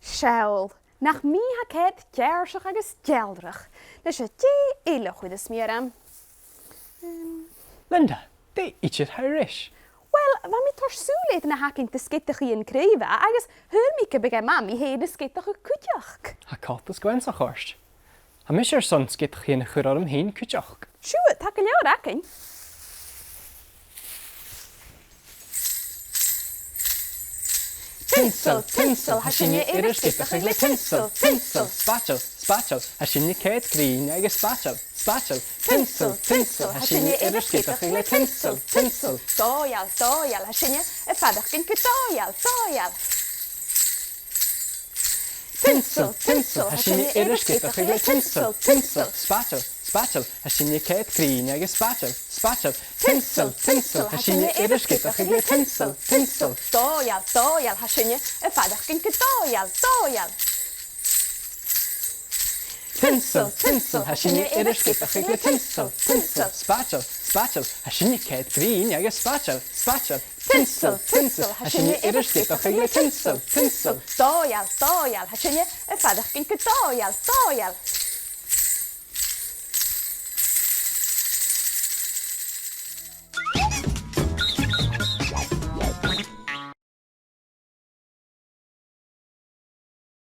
Seil, nach mí ha céad dearseach agus dealdrach, leis a dé éile chuid is méram. Linda, dé ietsje thuis. Wel, wa mi torsúleid na hacinn de skitach í an creive, agus hurmi ke begin mami hé de skitach a cúteach. Ha catas gwens a chorst. Ha mis er son skit geen churarm heen kutjach. Sjoe, tak a leor acin. Tinsel, tinsel, ha sin je eerder skitach ag le tinsel, tinsel, spatchel, spatchel, ha sin je keit green agus spatchel, spatchel, tinsel, tinsel, ha sin je eerder skitach ag le tinsel, tinsel. Dóial, dóial, ha sin je a fadach gin go dóial, dóial. Tinsel, tinsel, ha sin je eerder skitach ag le tinsel, tinsel, spatchel, spatchel, ha sin je keit green agus spatchel, spatchel, tinsel, tinsel, ha sin je eerder skitach ag le tinsel, tinsel. Dóial, dóial, ha sin je a fadach gin go dóial, dóial. Tinsel, tinsel, ha sin je eerder skitach ag le tinsel, tinsel, spatchel, spatchel, ha sin je keit green agus spatchel, spatchel, tinsel, tinsel, ha sin je eerder skitach ag le tinsel, tinsel. Dóial, dóial, ha sin je a fadach gin go dóial, dóial.